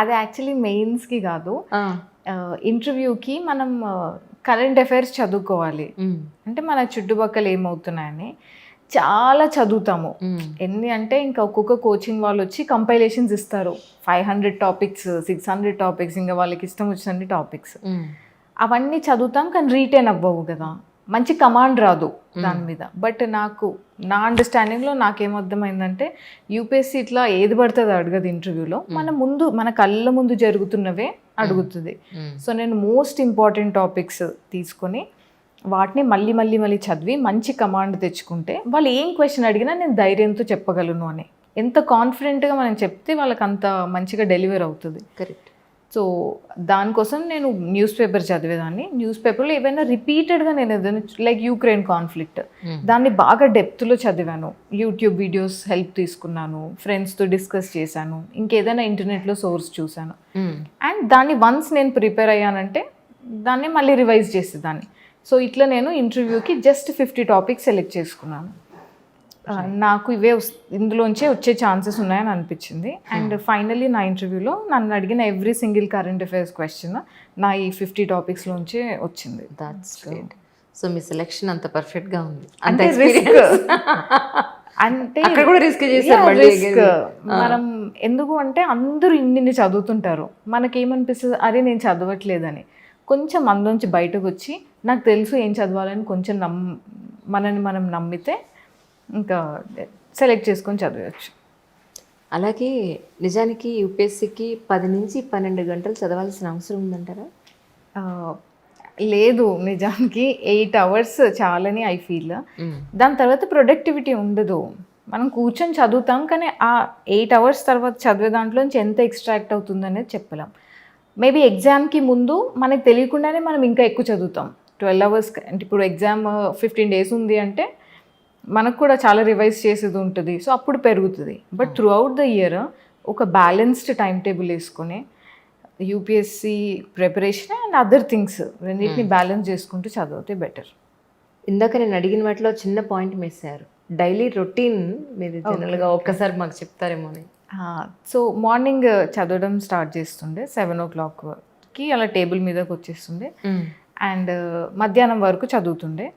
అది యాక్చువల్లీ మెయిన్స్కి కాదు, ఇంటర్వ్యూకి మనం కరెంట్ అఫైర్స్ చదువుకోవాలి. అంటే మన చుట్టుపక్కల ఏమవుతున్నాయని చాలా చదువుతాము. ఎన్ని అంటే ఇంకా ఒక్కొక్క కోచింగ్ వాళ్ళు వచ్చి కంపైలేషన్స్ ఇస్తారు, 500 టాపిక్స్ 600 టాపిక్స్, ఇంకా వాళ్ళకి ఇష్టం వచ్చినన్ని టాపిక్స్. అవన్నీ చదువుతాం కానీ రీటైన్ అవ్వవు కదా, మంచి కమాండ్ రాదు దాని మీద. బట్ నా అండర్స్టాండింగ్లో నాకేమర్థమైందంటే యూపీఎస్సీ ఇట్లా ఏది పడుతుంది అడగదు ఇంటర్వ్యూలో, మన కళ్ళ ముందు జరుగుతున్నవే అడుగుతుంది. సో నేను మోస్ట్ ఇంపార్టెంట్ టాపిక్స్ తీసుకొని వాటిని మళ్ళీ చదివి మంచి కమాండ్ తెచ్చుకుంటే వాళ్ళు ఏం క్వశ్చన్ అడిగినా నేను ధైర్యంతో చెప్పగలను అని, ఎంత కాన్ఫిడెంట్గా మనం చెప్తే వాళ్ళకి అంత మంచిగా డెలివర్ అవుతుంది. కరెక్ట్. సో దానికోసం నేను న్యూస్ పేపర్ చదివేదాన్ని. న్యూస్ పేపర్లో ఏవైనా రిపీటెడ్గా నేను ఏదైనా లైక్ యూక్రెయిన్ కాన్ఫ్లిక్ట్, దాన్ని బాగా డెప్త్లో చదివాను, యూట్యూబ్ వీడియోస్ హెల్ప్ తీసుకున్నాను, ఫ్రెండ్స్తో డిస్కస్ చేశాను, ఇంకేదైనా ఇంటర్నెట్లో సోర్స్ చూశాను. అండ్ దాన్ని వన్స్ నేను ప్రిపేర్ అయ్యానంటే దాన్ని మళ్ళీ రివైజ్ చేసేదాన్ని. సో ఇట్లా నేను ఇంటర్వ్యూకి జస్ట్ 50 టాపిక్స్ సెలెక్ట్ చేసుకున్నాను. నాకు ఇందులోంచే వచ్చే ఛాన్సెస్ ఉన్నాయని అనిపించింది. అండ్ ఫైనలీ నా ఇంటర్వ్యూలో నన్ను అడిగిన every single current affairs question నా ఈ 50 టాపిక్స్లోంచే వచ్చింది. That's great. So me selection అంత పర్ఫెక్ట్గా ఉంది. అంటే రిస్క్ అంటే అక్కడ కూడా రిస్క్ చేశారు. రిస్క్ మనం ఎందుకు అంటే అందరూ ఇన్ని చదువుతుంటారు, మనకేమనిపిస్తుంది అరే నేను చదవట్లేదని. కొంచెం అందులోంచి బయటకు వచ్చి నాకు తెలుసు ఏం చదవాలని కొంచెం మనని మనం నమ్మితే ఇంకా సెలెక్ట్ చేసుకొని చదవచ్చు. అలాగే నిజానికి యూపీఎస్సీకి 10 నుంచి 12 గంటలు చదవాల్సిన అవసరం ఉందంటారా? లేదు, నిజానికి 8 hours చాలని ఐ ఫీల్. దాని తర్వాత ప్రొడక్టివిటీ ఉండదు. మనం కూర్చొని చదువుతాం కానీ ఆ 8 hours తర్వాత చదివే దాంట్లోంచి ఎంత ఎక్స్ట్రాక్ట్ అవుతుంది అనేది చెప్పలేం. మేబీ ఎగ్జామ్కి ముందు మనకు తెలియకుండానే మనం ఇంకా ఎక్కువ చదువుతాం. 12 hours అంటే ఇప్పుడు ఎగ్జామ్ 15 days ఉంది అంటే మనకు కూడా చాలా రివైజ్ చేసేది ఉంటుంది, సో అప్పుడు పెరుగుతుంది. But through out the year ఒక బ్యాలెన్స్డ్ టైం టేబుల్ వేసుకొని UPSC preparation and other things రెండింటిని బ్యాలెన్స్ చేసుకుంటూ చదివితే బెటర్. ఇందాక నేను అడిగిన వాటిలో చిన్న పాయింట్ మిస్ అయ్యారు, డైలీ రొటీన్ మీరు జనరల్గా ఒక్కసారి మాకు చెప్తారేమో అని. సో మార్నింగ్ చదవడం స్టార్ట్ చేస్తుండే 7 o'clockకి అలా టేబుల్ మీదకి వచ్చేస్తుండే. అండ్ మధ్యాహ్నం వరకు చదువుతుండే.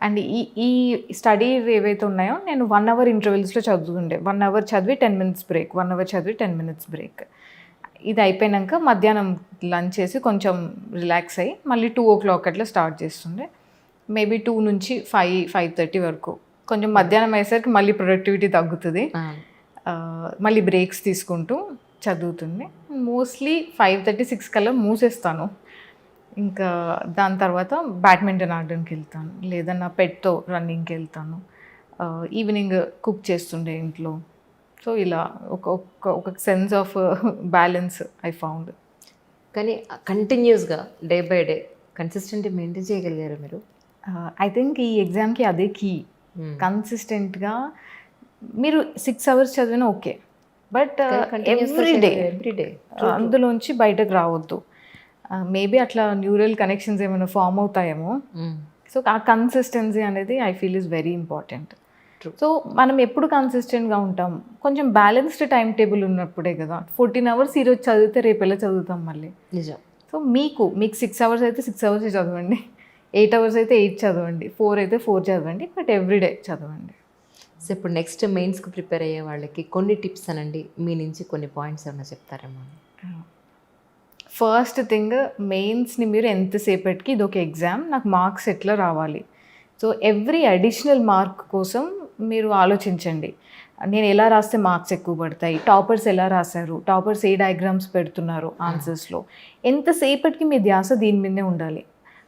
అండ్ ఈ స్టడీ ఏవైతే ఉన్నాయో నేను 1 hour ఇంటర్వెల్స్లో చదువుతుండే. 1 hour చదివి 10 minutes బ్రేక్, 1 hour చదివి 10 minutes బ్రేక్. ఇది అయిపోయాక మధ్యాహ్నం లంచ్ చేసి కొంచెం రిలాక్స్ అయ్యి మళ్ళీ 2 o'clock అట్లా స్టార్ట్ చేస్తుండే. మేబీ 2 నుంచి 5:30 వరకు. కొంచెం మధ్యాహ్నం అయ్యేసరికి మళ్ళీ ప్రొడక్టివిటీ తగ్గుతుంది, మళ్ళీ బ్రేక్స్ తీసుకుంటూ చదువుతుంది. మోస్ట్లీ 5:30-6 కల్లా మూసేస్తాను. ఇంకా దాని తర్వాత బ్యాడ్మింటన్ ఆడడానికి వెళ్తాను, లేదా నా పెట్తో రన్నింగ్కి వెళ్తాను. ఈవినింగ్ కుక్ చేస్తుండే ఇంట్లో. సో ఇలా ఒక sense of balance I found. కానీ కంటిన్యూస్గా day by day consistent maintain చేయగలిగారు మీరు? ఐ థింక్ ఈ ఎగ్జామ్కి అదే కీ. కన్సిస్టెంట్గా మీరు 6 hours చదివినా ఓకే, బట్ ఎవ్రీడే అందులోంచి బయటకు రావద్దు. మేబీ అట్లా న్యూరల్ కనెక్షన్స్ ఏమైనా ఫామ్ అవుతాయేమో. సో ఆ కన్సిస్టెన్సీ అనేది I feel is very important. So మనం ఎప్పుడు కన్సిస్టెంట్గా ఉంటాం, కొంచెం బ్యాలెన్స్డ్ టైం టేబుల్ ఉన్నప్పుడే కదా. 14 hours ఈరోజు చదివితే రేపు ఎలా చదువుతాం మళ్ళీ. నిజం. సో మీకు 6 hours అయితే 6 hours చదవండి, 8 hours అయితే 8 చదవండి, 4 అయితే 4 చదవండి, బట్ ఎవ్రీడే చదవండి. సో ఇప్పుడు నెక్స్ట్ మెయిన్స్కి ప్రిపేర్ అయ్యే వాళ్ళకి కొన్ని టిప్స్ అనండి, మీ నుంచి కొన్ని పాయింట్స్ ఏమైనా చెప్తారేమో. ఫస్ట్ థింగ్, మెయిన్స్ని మీరు ఎంతసేపటికి ఇది ఒక ఎగ్జామ్, నాకు మార్క్స్ ఎట్లా రావాలి. సో ఎవ్రీ అడిషనల్ మార్క్ కోసం మీరు ఆలోచించండి, నేను ఎలా రాస్తే మార్క్స్ ఎక్కువ పడతాయి, టాపర్స్ ఎలా రాశారు, టాపర్స్ ఏ డయాగ్రామ్స్ పెడుతున్నారు ఆన్సర్స్లో. ఎంతసేపటికి మీ ధ్యాస దీని మీదే ఉండాలి,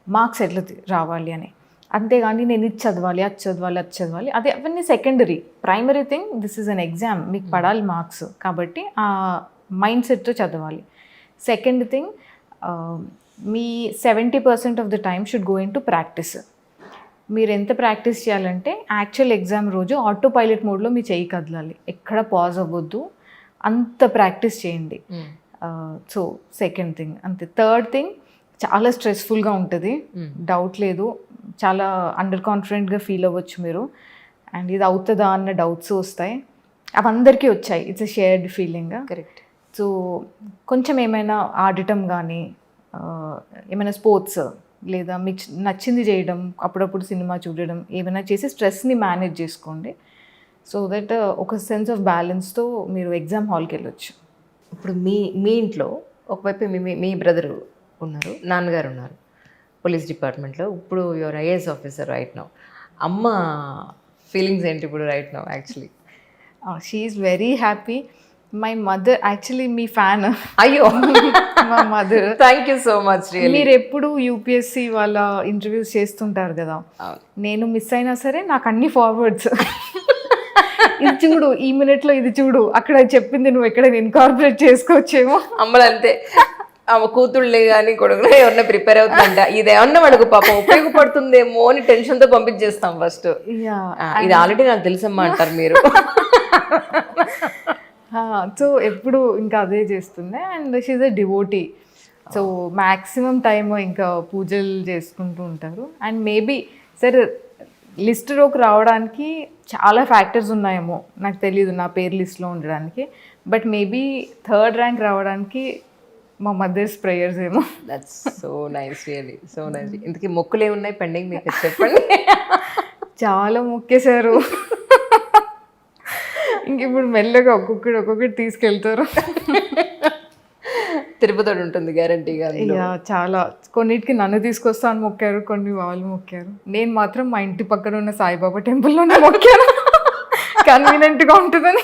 మార్క్స్ ఎట్లా రావాలి అని. అంతేగాని నేను ఇది చదవాలి, అది చదవాలి అదే అవన్నీ secondary. Primary thing this is an exam, మీకు పడాలి మార్క్స్, కాబట్టి ఆ మైండ్ సెట్తో చదవాలి. Second thing, me 70% of the time should go in to practice. మీరు ఎంత ప్రాక్టీస్ చేయాలంటే యాక్చువల్ ఎగ్జామ్ రోజు ఆటో పైలట్ మోడ్లో మీ చెయ్యి కదలాలి, ఎక్కడ పాజ్ అవ్వద్దు, అంత ప్రాక్టీస్ చేయండి. సో సెకండ్ థింగ్ అంతే. థర్డ్ థింగ్, చాలా స్ట్రెస్ఫుల్గా ఉంటుంది, డౌట్ లేదు, చాలా అండర్ కాన్ఫిడెంట్గా ఫీల్ అవ్వచ్చు మీరు. అండ్ ఇది అవుతుందా అన్న డౌట్స్ వస్తాయి, అవి అందరికీ వచ్చాయి, it's a shared feeling. Correct. So కొంచెం ఏమైనా ఆడటం కానీ ఏమైనా స్పోర్ట్స్ లేదా మీకు నచ్చింది చేయడం, అప్పుడప్పుడు సినిమా చూడడం, ఏమైనా చేసి స్ట్రెస్ని మేనేజ్ చేసుకోండి. సో దట్ ఒక సెన్స్ ఆఫ్ బ్యాలెన్స్తో మీరు ఎగ్జామ్ హాల్కి వెళ్ళొచ్చు. ఇప్పుడు మీ ఇంట్లో ఒకవైపు మీ బ్రదరు ఉన్నారు, నాన్నగారు ఉన్నారు పోలీస్ డిపార్ట్మెంట్లో, ఇప్పుడు your IAS officer right now. అమ్మ ఫీలింగ్స్ ఏంటి ఇప్పుడు right now actually? She is very happy. My mother actually me fan. అయ్యో మా mother. Thank you so much. మీరు ఎప్పుడు యూపీఎస్సీ వాళ్ళ ఇంటర్వ్యూస్ చేస్తుంటారు కదా, నేను మిస్ అయినా సరే నాకు అన్ని ఫార్వర్డ్స్. ఇది చూడు, ఈ మినిట్లో ఇది చూడు, అక్కడ చెప్పింది నువ్వు ఎక్కడ ఇన్కార్పొరేట్ చేసుకోవచ్చేమో. అమ్మలు అంతే, ఆమె కూతుళ్ళే కానీ కొడుకులే ఎవరన్నా ప్రిపేర్ అవుతుందంట, ఇదేమన్నా మనకు పాపం ఉపయోగపడుతుందేమో అని టెన్షన్తో పంపించేస్తాం ఫస్ట్. ఇది ఆల్రెడీ నాకు తెలుసమ్మా అంటారు మీరు. సో ఎప్పుడు ఇంకా అదే చేస్తుండే. And she's a devotee. So maximum time ఇంకా పూజలు చేసుకుంటూ ఉంటారు. అండ్ మేబీ సరే లిస్టులోకి రావడానికి చాలా ఫ్యాక్టర్స్ ఉన్నాయేమో నాకు తెలియదు నా పేరు లిస్ట్లో ఉండడానికి. బట్ మేబీ 3rd ర్యాంక్ రావడానికి మా మదర్స్ ప్రేయర్స్ ఏమో. That's so nice, really so nice. ఇంతకీ మొక్కులు ఏమున్నాయి పెండింగ్ మీకు చెప్పండి? చాలా మొక్కేశారు. ఇంక ఇప్పుడు మెల్లగా ఒక్కొక్కటి తీసుకెళ్తారు. తిరుపతి ఉంటుంది గ్యారంటీగా. చాలా కొన్నిటికి నన్ను తీసుకొస్తాను మొక్కారు, కొన్ని వాళ్ళు మొక్కారు. నేను మాత్రం మా ఇంటి పక్కన ఉన్న సాయిబాబా టెంపుల్లోనే మొక్కాను, కన్వీనియంట్గా ఉంటుందని.